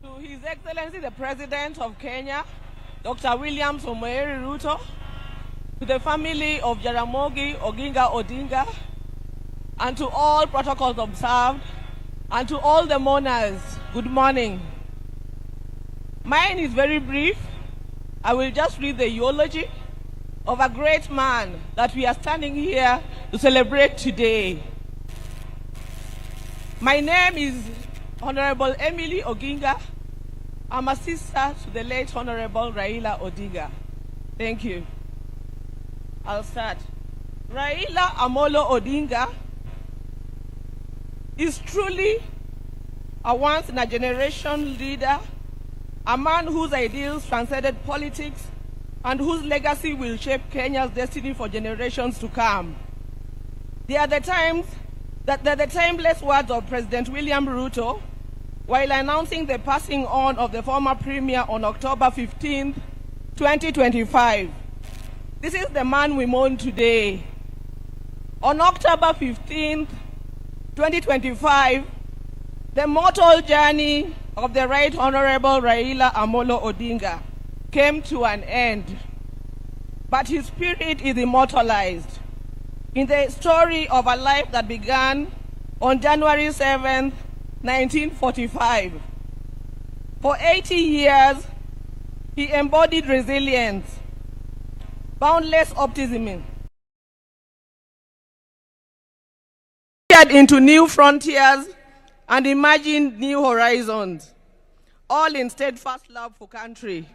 To His Excellency the President of Kenya, Dr. William Samoei Ruto, to the family of Jaramogi Oginga Odinga, and to all protocols observed, and to all the mourners, good morning. Mine is very brief. I will just read the eulogy of a great man that we are standing here to celebrate today. My name is Honorable Emily Oginga. I'm a sister to the late Honorable Raila Odinga. Thank you. I'll start. Raila Amolo Odinga is truly a once-in-a-generation leader, a man whose ideals transcended politics and whose legacy will shape Kenya's destiny for generations to come. They are the timeless words of President William Ruto while announcing the passing on of the former Premier on October 15, 2025. This is the man we mourn today. On October 15, 2025, the mortal journey of the Right Honorable Raila Amolo Odinga came to an end, but his spirit is immortalized in the story of a life that began on January 7, 1945. For 80 years, he embodied resilience, boundless optimism, into new frontiers and imagined new horizons, all in steadfast love for country.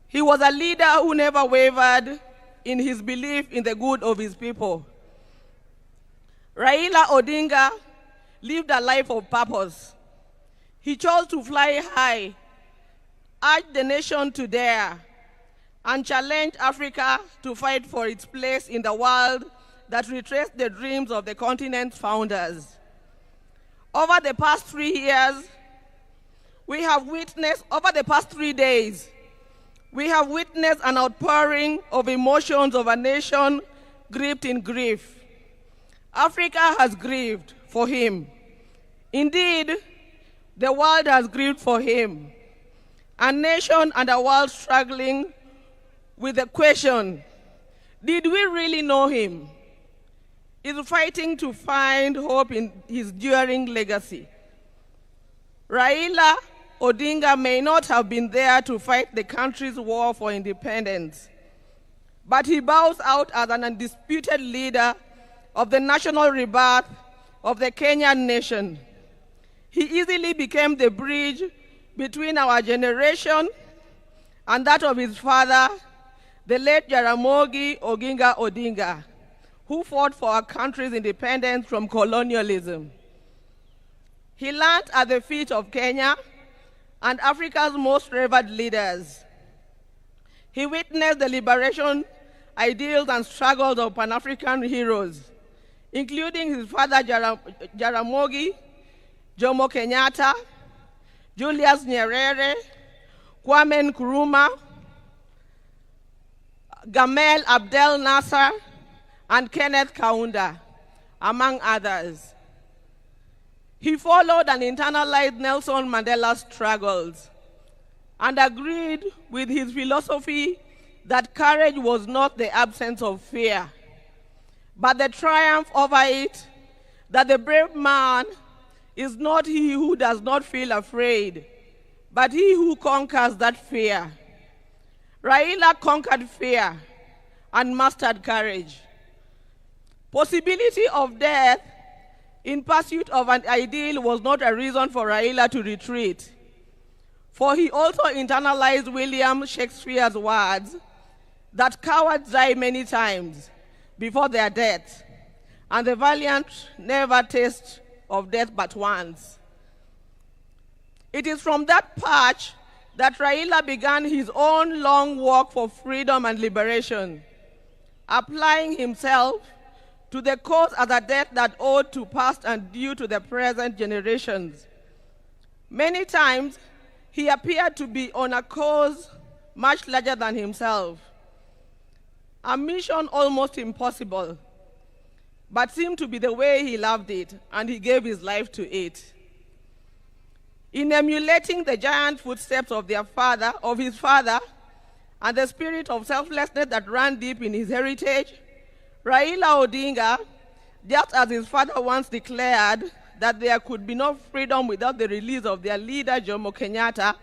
He was a leader who never wavered in his belief in the good of his people. Raila Odinga lived a life of purpose. He chose to fly high, urged the nation to dare, and challenged Africa to fight for its place in the world that retraced the dreams of the continent's founders. Over the past 3 days, we have witnessed an outpouring of emotions of a nation gripped in grief. Africa has grieved for him. Indeed, the world has grieved for him. A nation and a world struggling with the question, did we really know him? Is fighting to find hope in his enduring legacy. Raila Odinga may not have been there to fight the country's war for independence, but he bows out as an undisputed leader of the national rebirth of the Kenyan nation. He easily became the bridge between our generation and that of his father, the late Jaramogi Oginga Odinga, who fought for our country's independence from colonialism. He learned at the feet of Kenya and Africa's most revered leaders. He witnessed the liberation ideals and struggles of Pan-African heroes, including his father Jaramogi, Jomo Kenyatta, Julius Nyerere, Kwame Nkrumah, Gamal Abdel Nasser, and Kenneth Kaunda, among others. He followed and internalized Nelson Mandela's struggles and agreed with his philosophy that courage was not the absence of fear, but the triumph over it, that the brave man is not he who does not feel afraid, but he who conquers that fear. Raila conquered fear and mastered courage. Possibility of death in pursuit of an ideal was not a reason for Raila to retreat, for he also internalized William Shakespeare's words that cowards die many times before their death, and the valiant never taste of death but once. It is from that perch that Raila began his own long walk for freedom and liberation, applying himself to the cause as a debt that owed to past and due to the present generations. Many times, he appeared to be on a cause much larger than himself, a mission almost impossible, but seemed to be the way he loved it, and he gave his life to it. In emulating the giant footsteps of his father, and the spirit of selflessness that ran deep in his heritage, Raila Odinga, just as his father once declared that there could be no freedom without the release of their leader, Jomo Kenyatta,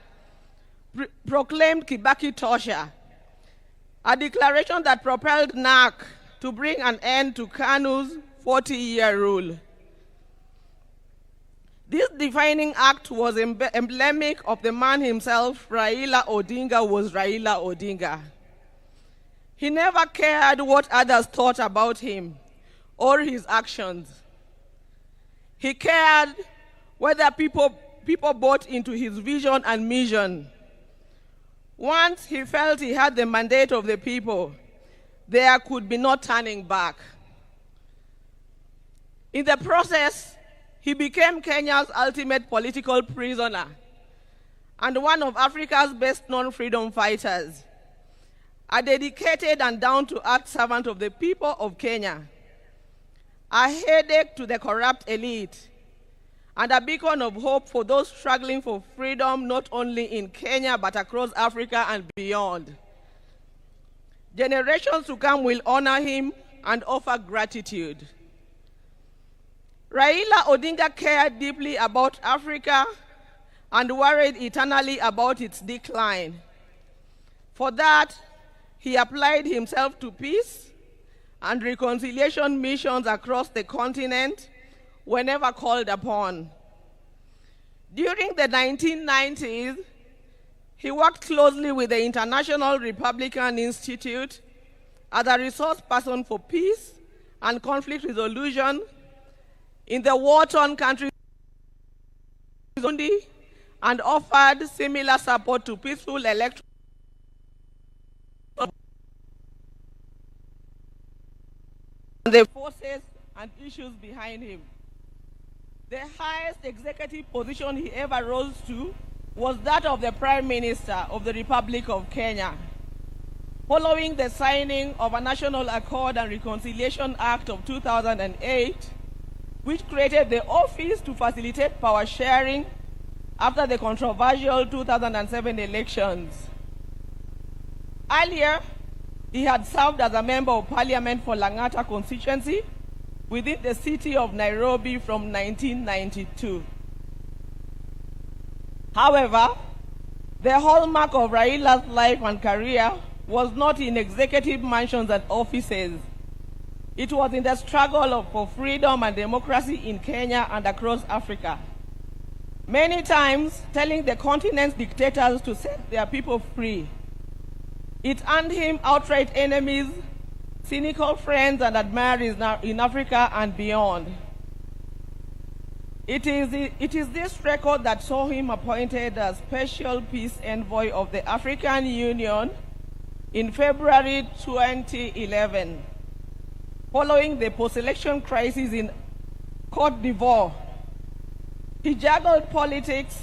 proclaimed Kibaki Tosha, a declaration that propelled NARC to bring an end to KANU's 40-year rule. This defining act was emblematic of the man himself. Raila Odinga was Raila Odinga. He never cared what others thought about him or his actions. He cared whether people bought into his vision and mission. Once he felt he had the mandate of the people, there could be no turning back. In the process, he became Kenya's ultimate political prisoner and one of Africa's best-known freedom fighters, a dedicated and down-to-earth servant of the people of Kenya, a headache to the corrupt elite, and a beacon of hope for those struggling for freedom not only in Kenya but across Africa and beyond. Generations to come will honor him and offer gratitude. Raila Odinga cared deeply about Africa and worried eternally about its decline. For that, he applied himself to peace and reconciliation missions across the continent whenever called upon. During the 1990s, he worked closely with the International Republican Institute as a resource person for peace and conflict resolution in the war-torn countries and offered similar support to peaceful electoral the forces and issues behind him. The highest executive position he ever rose to was that of the Prime Minister of the Republic of Kenya. Following the signing of a National Accord and Reconciliation Act of 2008, which created the office to facilitate power sharing after the controversial 2007 elections. Earlier, he had served as a member of parliament for Lang'ata constituency within the city of Nairobi from 1992. However, the hallmark of Raila's life and career was not in executive mansions and offices. It was in the struggle for freedom and democracy in Kenya and across Africa. Many times telling the continent's dictators to set their people free. It earned him outright enemies, cynical friends and admirers in Africa and beyond. It is this record that saw him appointed as Special Peace Envoy of the African Union in February 2011, following the post-election crisis in Côte d'Ivoire. He juggled politics,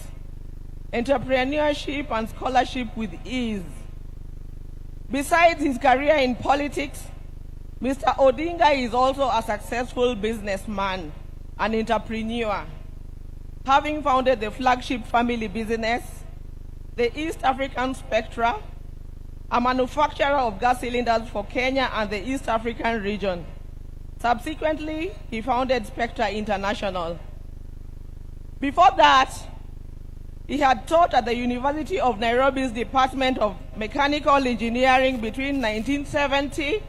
entrepreneurship, and scholarship with ease. Besides his career in politics, Mr. Odinga is also a successful businessman and entrepreneur, having founded the flagship family business, the East African Spectra, a manufacturer of gas cylinders for Kenya and the East African region. Subsequently, he founded Spectra International. Before that, he had taught at the University of Nairobi's Department of Mechanical Engineering between 1970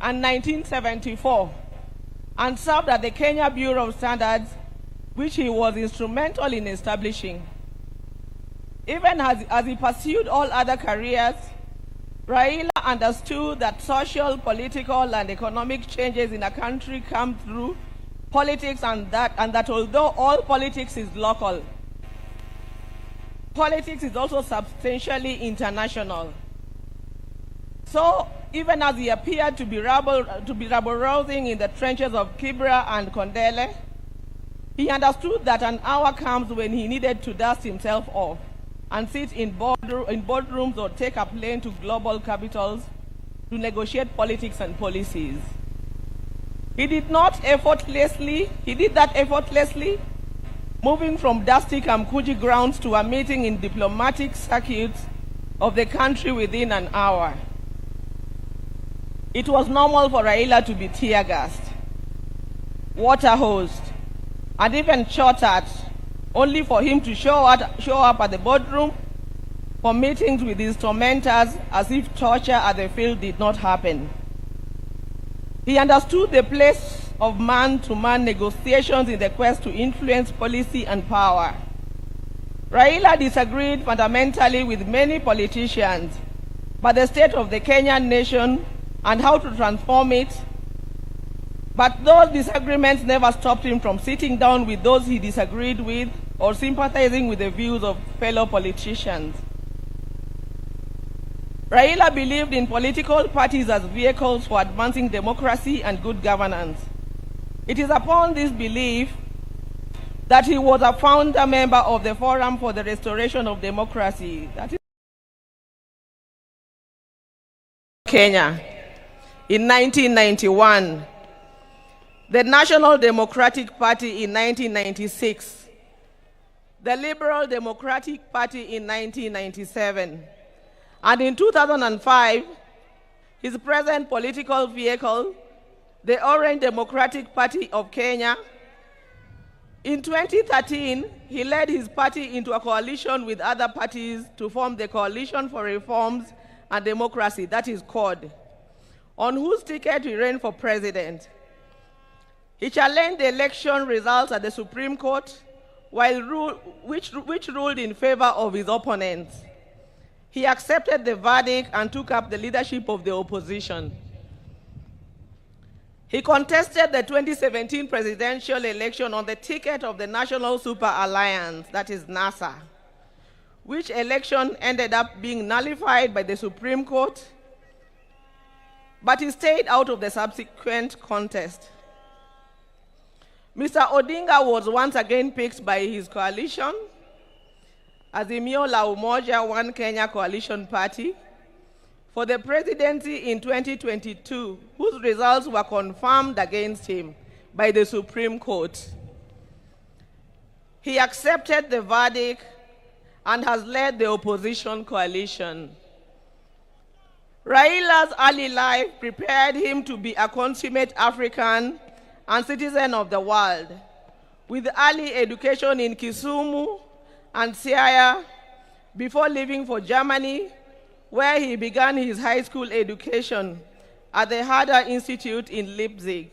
and 1974, and served at the Kenya Bureau of Standards, which he was instrumental in establishing. Even as he pursued all other careers, Raila understood that social, political, and economic changes in a country come through politics, and that although all politics is local, politics is also substantially international. So, even as he appeared to be rabble-rousing in the trenches of Kibra and Kondele, he understood that an hour comes when he needed to dust himself off and sit in boardrooms or take a plane to global capitals to negotiate politics and policies. He did that effortlessly, moving from dusty Kamkuji grounds to a meeting in diplomatic circuits of the country within an hour. It was normal for Raila to be tear-gassed, water-hosed, and even shot at, only for him to show up at the boardroom for meetings with his tormentors as if torture at the field did not happen. He understood the place of man-to-man negotiations in the quest to influence policy and power. Raila disagreed fundamentally with many politicians about the state of the Kenyan nation and how to transform it, but those disagreements never stopped him from sitting down with those he disagreed with or sympathizing with the views of fellow politicians. Raila believed in political parties as vehicles for advancing democracy and good governance. It is upon this belief that he was a founder member of the Forum for the Restoration of Democracy, that is Kenya, in 1991, the National Democratic Party in 1996, the Liberal Democratic Party in 1997, and in 2005, his present political vehicle, the Orange Democratic Party of Kenya. In 2013, he led his party into a coalition with other parties to form the Coalition for Reforms and Democracy, that is CORD, on whose ticket he ran for president. He challenged the election results at the Supreme Court, which ruled in favor of his opponents. He accepted the verdict and took up the leadership of the opposition. He contested the 2017 presidential election on the ticket of the National Super Alliance, that is NASA, which election ended up being nullified by the Supreme Court, but he stayed out of the subsequent contest. Mr. Odinga was once again picked by his coalition, Azimio la Umoja One Kenya Coalition Party, for the presidency in 2022, whose results were confirmed against him by the Supreme Court. He accepted the verdict and has led the opposition coalition. Raila's early life prepared him to be a consummate African and citizen of the world, with early education in Kisumu and Siaya before leaving for Germany, where he began his high school education at the Herder Institute in Leipzig.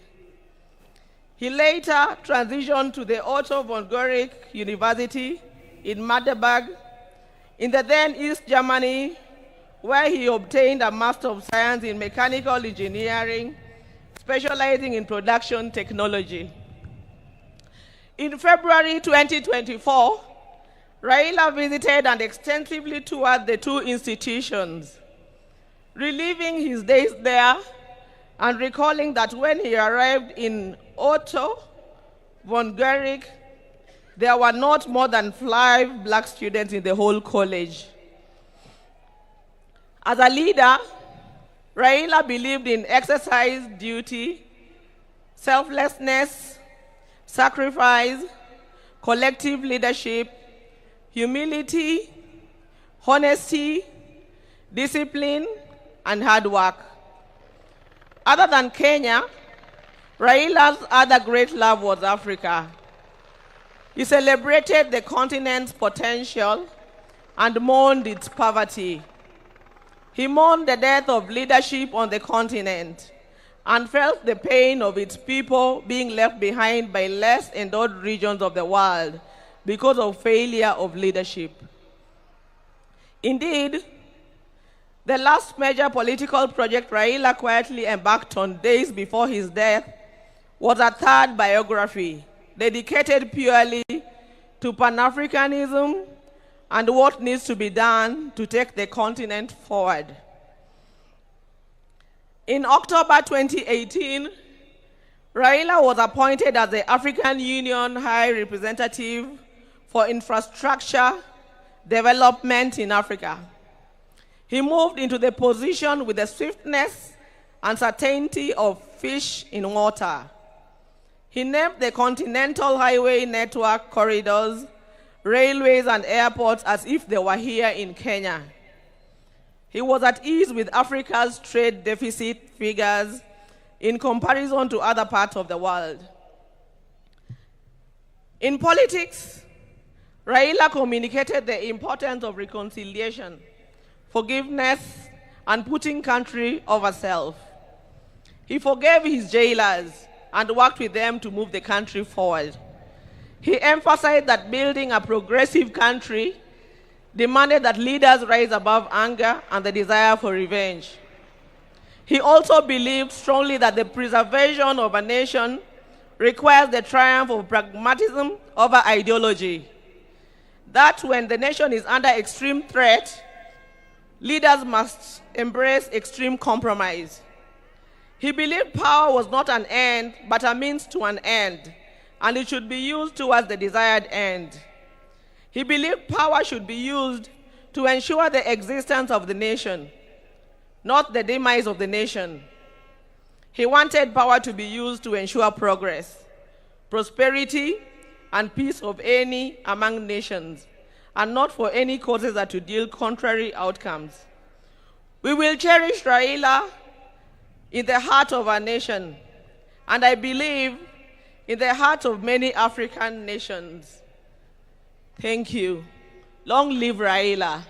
He later transitioned to the Otto von Guericke University in Magdeburg, in the then East Germany, where he obtained a Master of Science in Mechanical Engineering, specializing in production technology. In February 2024, Raila visited and extensively toured the two institutions, reliving his days there and recalling that when he arrived in Otto von Guericke, there were not more than 5 black students in the whole college. As a leader, Raila believed in exercise, duty, selflessness, sacrifice, collective leadership, humility, honesty, discipline, and hard work. Other than Kenya, Raila's other great love was Africa. He celebrated the continent's potential and mourned its poverty. He mourned the death of leadership on the continent and felt the pain of its people being left behind by less endowed regions of the world because of failure of leadership. Indeed, the last major political project Raila quietly embarked on days before his death was a third biography dedicated purely to Pan-Africanism and what needs to be done to take the continent forward. In October 2018, Raila was appointed as the African Union High Representative for Infrastructure Development in Africa. He moved into the position with the swiftness and certainty of fish in water. He named the continental highway network corridors, railways, and airports as if they were here in Kenya. He was at ease with Africa's trade deficit figures in comparison to other parts of the world. In politics, Raila communicated the importance of reconciliation, forgiveness, and putting country over self. He forgave his jailers and worked with them to move the country forward. He emphasized that building a progressive country demanded that leaders rise above anger and the desire for revenge. He also believed strongly that the preservation of a nation requires the triumph of pragmatism over ideology. That when the nation is under extreme threat, leaders must embrace extreme compromise. He believed power was not an end, but a means to an end, and it should be used towards the desired end. He believed power should be used to ensure the existence of the nation, not the demise of the nation. He wanted power to be used to ensure progress, prosperity, and peace of any among nations, and not for any causes that would yield contrary outcomes. We will cherish Raila in the heart of our nation, and I believe in the heart of many African nations. Thank you. Long live Raila.